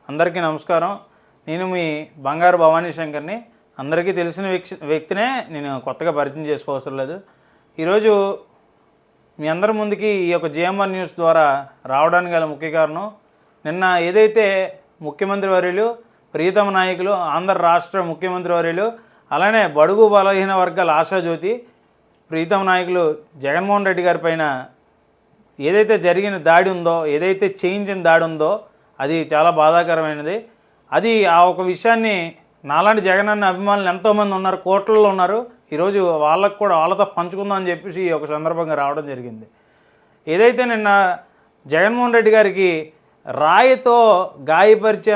అందరికీ నమస్కారం. నేను మీ బంగారు భవానీ శంకర్ని. అందరికీ తెలిసిన వ్యక్తినే, నేను కొత్తగా పరిచయం చేసుకోవసరం లేదు. ఈరోజు మీ అందరి ముందుకి ఈ యొక్క జిఎంఆర్ న్యూస్ ద్వారా రావడానికి గల ముఖ్య కారణం, నిన్న ఏదైతే ముఖ్యమంత్రి వర్యులు, ప్రియతమ నాయకులు, ఆంధ్ర రాష్ట్ర ముఖ్యమంత్రి వర్యులు, అలానే బడుగు బలహీన వర్గాల ఆశాజ్యోతి ప్రియతమ నాయకులు జగన్మోహన్ రెడ్డి గారి పైన ఏదైతే జరిగిన దాడి ఉందో, ఏదైతే చేయించిన దాడి ఉందో, అది చాలా బాధాకరమైనది. అది ఆ ఒక విషయాన్ని నాలాంటి జగనన్న అభిమానులు ఎంతోమంది ఉన్నారు, కోట్లలో ఉన్నారు. ఈరోజు వాళ్ళకు కూడా వాళ్ళతో పంచుకుందాం అని చెప్పేసి ఈ ఒక సందర్భంగా రావడం జరిగింది. ఏదైతే నిన్న జగన్మోహన్ రెడ్డి గారికి రాయితో గాయపరిచే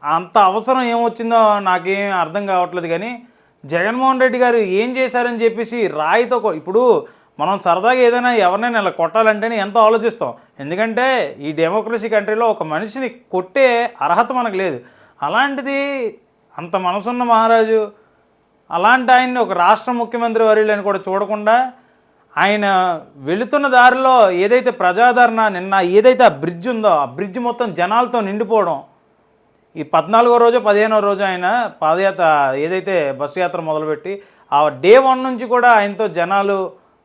అంత అవసరం ఏమొచ్చిందో నాకేం అర్థం కావట్లేదు. కానీ జగన్మోహన్ రెడ్డి గారు ఏం చేశారని చెప్పేసి రాయితో, ఇప్పుడు మనం సరదాగా ఏదైనా ఎవరినైనా ఇలా కొట్టాలంటేనే ఎంతో ఆలోచిస్తాం. ఎందుకంటే ఈ డెమోక్రసీ కంట్రీలో ఒక మనిషిని కొట్టే అర్హత మనకు లేదు. అలాంటిది అంత మనసున్న మహారాజు, అలాంటి ఆయన్ని ఒక రాష్ట్ర ముఖ్యమంత్రి వర్యులని కూడా చూడకుండా ఆయన వెళుతున్న దారిలో ఏదైతే ప్రజాదరణ, నిన్న ఏదైతే ఆ బ్రిడ్జ్ ఉందో ఆ బ్రిడ్జ్ మొత్తం జనాలతో నిండిపోవడం, ఈ 14వ రోజు 15వ రోజు ఆయన పాదయాత్ర ఏదైతే బస్సు యాత్ర మొదలుపెట్టి ఆ డే 1 నుంచి కూడా ఆయనతో జనాలు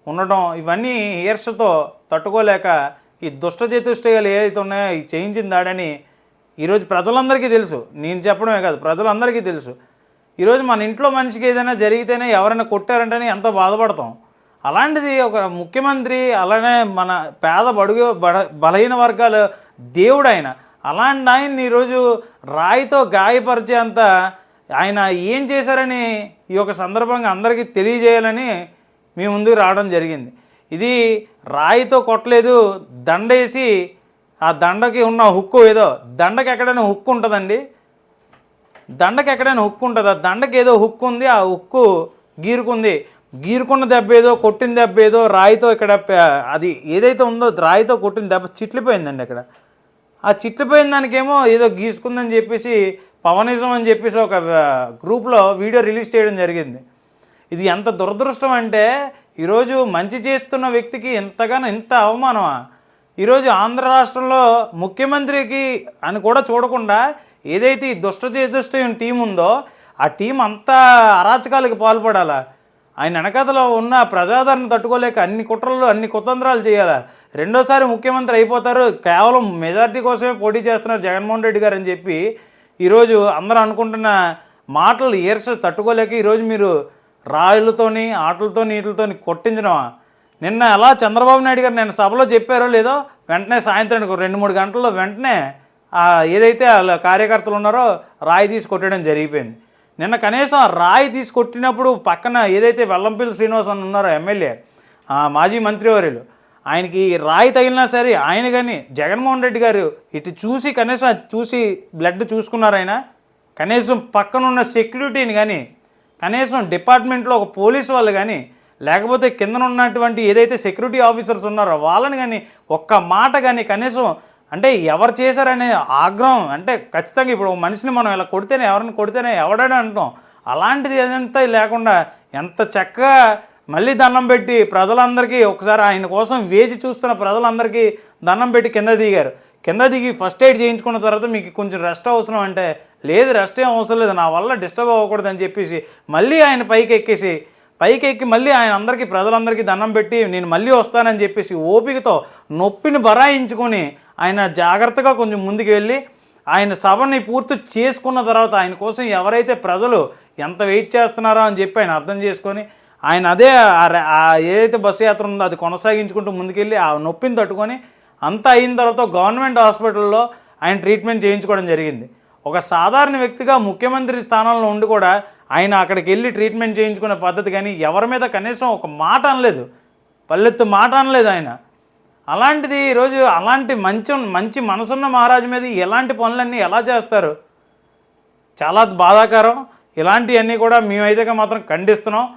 ఉండడం, ఇవన్నీ ఈర్షతో తట్టుకోలేక ఈ దుష్ట చతుష్టయాలు ఏదైతే ఉన్నాయో ఈ చేయించిన దాడని ఈరోజు ప్రజలందరికీ తెలుసు. నేను చెప్పడమే కాదు, ప్రజలందరికీ తెలుసు. ఈరోజు మన ఇంట్లో మనిషికి ఏదైనా జరిగితేనే ఎవరైనా కొట్టారంటేనే ఎంతో బాధపడతాం. అలాంటిది ఒక ముఖ్యమంత్రి, అలానే మన పేద బలహీన వర్గాల దేవుడు ఆయన. అలాంటి ఆయన్ని ఈరోజు రాయితో గాయపరిచే ఆయన ఏం చేశారని ఈ యొక్క సందర్భంగా అందరికీ తెలియజేయాలని మీ ముందుకు రావడం జరిగింది. ఇది రాయితో కొట్టలేదు, దండేసి ఆ దండకి ఉన్న హుక్కు, ఏదో దండకి ఎక్కడైనా హుక్కు ఉంటుందండి, దండకి ఎక్కడైనా హుక్కు ఉంటుంది. ఆ దండకి ఏదో హుక్కు ఉంది, ఆ హుక్కు గీరుకున్న దెబ్బ ఏదో, కొట్టిన దెబ్బ ఏదో రాయితో ఇక్కడ అది ఏదైతే ఉందో రాయితో కొట్టిన దెబ్బ చిట్లిపోయిందండి. అక్కడ ఆ చిట్లిపోయిన దానికేమో ఏదో గీసుకుందని చెప్పేసి పవనిజం అని చెప్పేసి ఒక గ్రూప్లో వీడియో రిలీజ్ చేయడం జరిగింది. ఇది ఎంత దురదృష్టం అంటే, ఈరోజు మంచి చేస్తున్న వ్యక్తికి ఇంత అవమానమా? ఈరోజు ఆంధ్ర రాష్ట్రంలో ముఖ్యమంత్రికి అని కూడా చూడకుండా ఏదైతే ఈ దుష్ట టీం ఉందో ఆ టీం అంతా అరాచకాలకు పాల్పడాలా? ఆయన వెనకథలో ఉన్న ప్రజాదరణ తట్టుకోలేక అన్ని కుట్రలు, అన్ని కుతంత్రాలు చేయాలా? రెండోసారి ముఖ్యమంత్రి అయిపోతారు, కేవలం మెజారిటీ కోసమే పోటీ చేస్తున్నారు జగన్మోహన్ రెడ్డి గారు అని చెప్పి ఈరోజు అందరూ అనుకుంటున్న మాటలు ఈర్ష తట్టుకోలేక ఈరోజు మీరు రాళ్ళతోని, ఆటలతో, నీటితోని కొట్టించడమా? నిన్న ఎలా చంద్రబాబు నాయుడు గారు నేను సభలో చెప్పారో లేదో, వెంటనే సాయంత్రానికి 2-3 గంటల్లో వెంటనే ఏదైతే వాళ్ళ కార్యకర్తలు ఉన్నారో రాయి తీసి కొట్టడం జరిగిపోయింది. నిన్న కనీసం రాయి తీసి కొట్టినప్పుడు పక్కన ఏదైతే వెల్లంపల్లి శ్రీనివాస్ అని ఉన్నారో ఎమ్మెల్యే, మాజీ మంత్రివర్యులు, ఆయనకి రాయి తగిలినా సరే ఆయన కానీ జగన్మోహన్ రెడ్డి గారు ఇటు చూసి కనీసం చూసి బ్లడ్ చూసుకున్నారు. ఆయన కనీసం పక్కనున్న సెక్యూరిటీని కానీ, కనీసం డిపార్ట్మెంట్లో ఒక పోలీసు వాళ్ళు కానీ, లేకపోతే కింద ఉన్నటువంటి ఏదైతే సెక్యూరిటీ ఆఫీసర్స్ ఉన్నారో వాళ్ళని కానీ ఒక్క మాట కానీ కనీసం, అంటే ఎవరు చేశారనే ఆగ్రహం, అంటే ఖచ్చితంగా ఇప్పుడు ఒక మనిషిని మనం ఇలా కొడితేనే, ఎవరిని కొడితేనే ఎవడని అంటాం, అలాంటిది ఏదంతా లేకుండా ఎంత చక్కగా మళ్ళీ దండం పెట్టి ప్రజలందరికీ ఒకసారి ఆయన కోసం వేచి చూస్తున్న ప్రజలందరికీ దండం పెట్టి కింద దిగి ఫస్ట్ ఎయిడ్ చేయించుకున్న తర్వాత మీకు కొంచెం రెస్ట్ అవసరం అంటే, లేదు రెస్ట్ ఏం అవసరం లేదు, నా వల్ల డిస్టర్బ్ అవ్వకూడదని చెప్పేసి మళ్ళీ ఆయన పైకి ఎక్కి మళ్ళీ ఆయన అందరికీ ప్రజలందరికీ దండం పెట్టి నేను మళ్ళీ వస్తానని చెప్పేసి ఓపికతో నొప్పిని బరాయించుకొని ఆయన జాగ్రత్తగా కొంచెం ముందుకు వెళ్ళి ఆయన సభని పూర్తి చేసుకున్న తర్వాత ఆయన కోసం ఎవరైతే ప్రజలు ఎంత వెయిట్ చేస్తున్నారో అని చెప్పి ఆయన అర్థం చేసుకొని ఆయన అదే ఏదైతే బస్సు యాత్ర ఉందో అది కొనసాగించుకుంటూ ముందుకెళ్ళి ఆ నొప్పిని తట్టుకొని అంతా అయిన తర్వాత గవర్నమెంట్ హాస్పిటల్లో ఆయన ట్రీట్మెంట్ చేయించుకోవడం జరిగింది. ఒక సాధారణ వ్యక్తిగా ముఖ్యమంత్రి స్థానంలో ఉండి కూడా ఆయన అక్కడికి వెళ్ళి ట్రీట్మెంట్ చేయించుకునే పద్ధతి కానీ ఎవరి మీద కనీసం ఒక మాట అనలేదు, పల్లెత్తు మాట అనలేదు ఆయన. అలాంటిది ఈరోజు అలాంటి మంచి మనసున్న మహారాజు మీద ఎలాంటి పనులన్నీ ఎలా చేస్తారు? చాలా బాధాకరం. ఇలాంటివన్నీ కూడా మేమైతే మాత్రం ఖండిస్తున్నాం.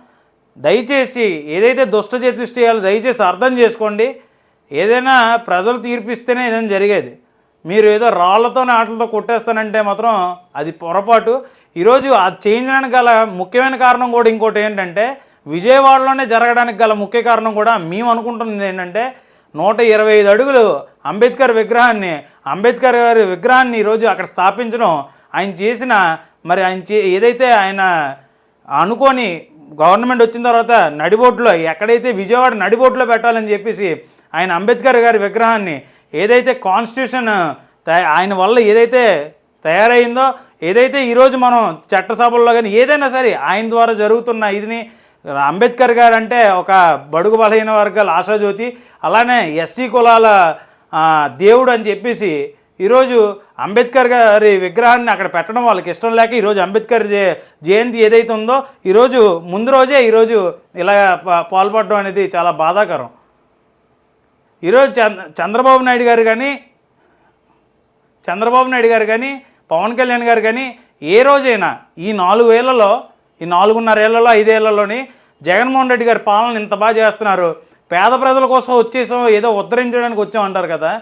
దయచేసి ఏదైతే దుష్ట చతుష్టయాలు దయచేసి అర్థం చేసుకోండి. ఏదైనా ప్రజలు తీర్పిస్తేనే ఏదైనా జరిగేది. మీరు ఏదో రాళ్లతోనే ఆటలతో కొట్టేస్తానంటే మాత్రం అది పొరపాటు. ఈరోజు అది చేయించడానికి గల ముఖ్యమైన కారణం కూడా ఇంకోటి ఏంటంటే, విజయవాడలోనే జరగడానికి గల ముఖ్య కారణం కూడా మేము అనుకుంటున్నది ఏంటంటే, 125 అడుగులు అంబేద్కర్ గారి విగ్రహాన్ని ఈరోజు అక్కడ స్థాపించడం ఆయన చేసిన మరి ఏదైతే ఆయన అనుకొని గవర్నమెంట్ వచ్చిన తర్వాత నడిబొడ్లో ఎక్కడైతే విజయవాడ నడిబొడ్లో పెట్టాలని చెప్పేసి ఆయన అంబేద్కర్ గారి విగ్రహాన్ని ఏదైతే కాన్స్టిట్యూషన్ ఆయన వల్ల ఏదైతే తయారైందో, ఏదైతే ఈరోజు మనం చట్టసభల్లో కానీ ఏదైనా సరే ఆయన ద్వారా జరుగుతున్న ఇదిని అంబేద్కర్ గారు అంటే ఒక బడుగు బలహీన వర్గాల ఆశాజ్యోతి, అలానే ఎస్సీ కులాల దేవుడు అని చెప్పేసి ఈరోజు అంబేద్కర్ గారి విగ్రహాన్ని అక్కడ పెట్టడం వాళ్ళకి ఇష్టం లేక ఈరోజు అంబేద్కర్ జయంతి ఏదైతే ఉందో ఈరోజు ముందు రోజే ఈరోజు ఇలా పాల్పడడం అనేది చాలా బాధాకరం. ఈరోజు చంద్రబాబు నాయుడు గారు కానీ పవన్ కళ్యాణ్ గారు కానీ ఏ రోజైనా ఈ 4 ఏళ్లలో, ఈ 4.5 ఏళ్లలో 5 ఏళ్లలోని జగన్మోహన్ రెడ్డి గారి పాలన ఇంత బాగా చేస్తున్నారు, పేద ప్రజల కోసం వచ్చేసాం ఏదో ఉద్ధరించడానికి వచ్చామంటారు కదా,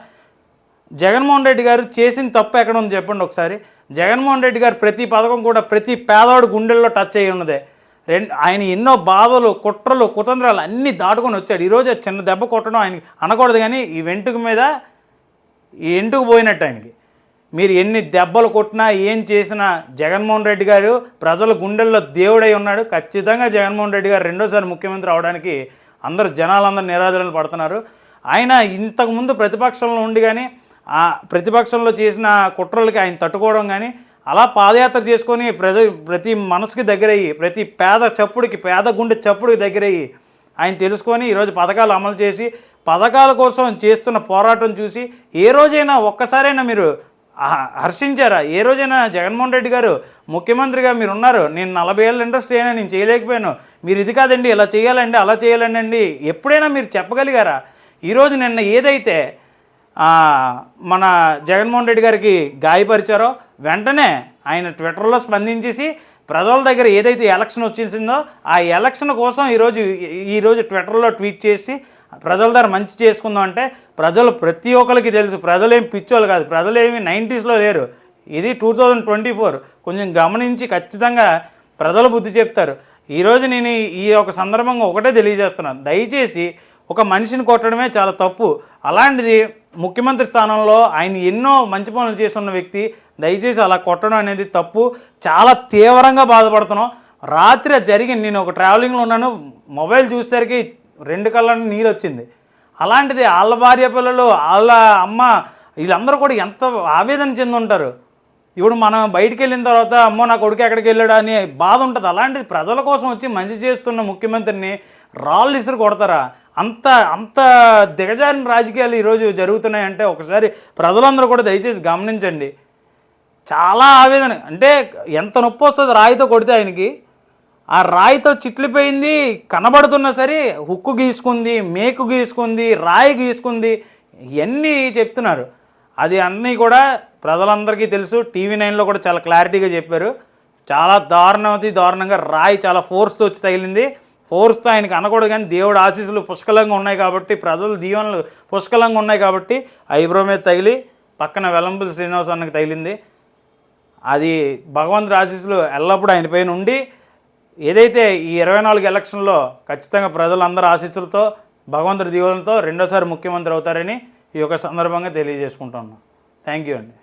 జగన్మోహన్ రెడ్డి గారు చేసిన తప్పు ఎక్కడ ఉంది చెప్పండి ఒకసారి. జగన్మోహన్ రెడ్డి గారు ప్రతి పథకం కూడా ప్రతి పేదవాడు గుండెల్లో టచ్ అయ్యి ఉన్నదే. ఆయన ఎన్నో బాధలు, కుట్రలు, కుతంత్రాలు అన్నీ దాటుకొని వచ్చాడు. ఈరోజు చిన్న దెబ్బ కొట్టడం ఆయనకి అనకూడదు, కానీ ఈ వెంటుకు మీద ఈ ఎంటుకు పోయినట్టు ఆయనకి. మీరు ఎన్ని దెబ్బలు కొట్టినా ఏం చేసినా జగన్మోహన్ రెడ్డి గారు ప్రజల గుండెల్లో దేవుడై ఉన్నాడు. ఖచ్చితంగా జగన్మోహన్ రెడ్డి గారు రెండోసారి ముఖ్యమంత్రి అవడానికి జనాలందరూ నిరాదరణ పడుతున్నారు. ఆయన ఇంతకుముందు ప్రతిపక్షంలో ఉండి కానీ ఆ ప్రతిపక్షంలో చేసిన కుట్రలకి ఆయన తట్టుకోవడం కానీ, అలా పాదయాత్ర చేసుకొని ప్రతి మనసుకి దగ్గరయ్యి, ప్రతి పేద గుండె చప్పుడికి దగ్గరయ్యి ఆయన తెలుసుకొని ఈరోజు పథకాలు అమలు చేసి పథకాల కోసం చేస్తున్న పోరాటం చూసి ఏ రోజైనా ఒక్కసారైనా మీరు హర్షించారా? ఏ రోజైనా జగన్మోహన్ రెడ్డి గారు ముఖ్యమంత్రిగా మీరు ఉన్నారు, నేను 40 ఏళ్ళ ఇండస్ట్రీ అయినా నేను చేయలేకపోయాను, మీరు ఇది కాదండి ఇలా చేయాలండి అలా చేయాలండి ఎప్పుడైనా మీరు చెప్పగలిగారా? ఈరోజు నిన్న ఏదైతే మన జగన్మోహన్ రెడ్డి గారికి గాయపరిచారో వెంటనే ఆయన ట్విట్టర్లో స్పందించేసి ప్రజల దగ్గర ఏదైతే ఎలక్షన్ వచ్చేసిందో ఆ ఎలక్షన్ కోసం ఈరోజు ట్విట్టర్లో ట్వీట్ చేసి ప్రజల దగ్గర మంచి చేసుకుందాం అంటే ప్రజలు ప్రతి ఒక్కరికి తెలుసు, ప్రజలేమి పిచ్చోళ్ళు కాదు, ప్రజలేమి 90sలో లేరు, ఇది 2024. కొంచెం గమనించి ఖచ్చితంగా ప్రజలు బుద్ధి చెప్తారు. ఈరోజు నేను ఈ ఒక సందర్భంగా ఒకటే తెలియజేస్తున్నాను, దయచేసి ఒక మనిషిని కొట్టడమే చాలా తప్పు. అలాంటిది ముఖ్యమంత్రి స్థానంలో ఆయన ఎన్నో మంచి పనులు చేస్తున్న వ్యక్తి, దయచేసి అలా కొట్టడం అనేది తప్పు. చాలా తీవ్రంగా బాధపడుతున్నాం. రాత్రి జరిగింది, నేను ఒక ట్రావెలింగ్లో ఉన్నాను, మొబైల్ చూసేసరికి 2 కళ్ళ నీళ్ళు వచ్చింది. అలాంటిది వాళ్ళ భార్య పిల్లలు, వాళ్ళ అమ్మ, వీళ్ళందరూ కూడా ఎంత ఆవేదన చెంది ఉంటారు. ఇప్పుడు మనం బయటికి వెళ్ళిన తర్వాత అమ్మో నా కొడుకు ఎక్కడికి వెళ్ళాడా అని బాధ ఉంటుంది. అలాంటిది ప్రజల కోసం వచ్చి మంచి చేస్తున్న ముఖ్యమంత్రిని రాళ్ళు ఇసురు కొడతారా? అంత దిగజారిన రాజకీయాలు ఈరోజు జరుగుతున్నాయంటే ఒకసారి ప్రజలందరూ కూడా దయచేసి గమనించండి. చాలా ఆవేదన, అంటే ఎంత నొప్పి వస్తుంది రాయితో కొడితే ఆయనకి. ఆ రాయితో చిట్లిపోయింది కనబడుతున్నా సరే హుక్కు గీసుకుంది, మేకు గీసుకుంది, రాయి గీసుకుంది, ఇవన్నీ చెప్తున్నారు. అది అన్నీ కూడా ప్రజలందరికీ తెలుసు. TV9లో కూడా చాలా క్లారిటీగా చెప్పారు. చాలా దారుణంగా రాయి చాలా ఫోర్స్తో వచ్చి తగిలింది. ఫోర్స్తో ఆయనకి అనకూడదు, కానీ దేవుడు ఆశీస్సులు పుష్కలంగా ఉన్నాయి కాబట్టి, ప్రజల దీవెనలు పుష్కలంగా ఉన్నాయి కాబట్టి ఐబ్రో మీద తగిలి పక్కన వెల్లంపల్లి శ్రీనివాస్ అన్నకి తగిలింది. అది భగవంతుడి ఆశీస్సులు ఎల్లప్పుడూ ఆయన పైన ఉండి ఏదైతే ఈ 24 ఎలక్షన్లో ఖచ్చితంగా ప్రజలందరూ ఆశీస్సులతో భగవంతుడి దీవెనలతో రెండోసారి ముఖ్యమంత్రి అవుతారని ఈ యొక్క సందర్భంగా తెలియజేసుకుంటున్నాను. థ్యాంక్ యూ అండి.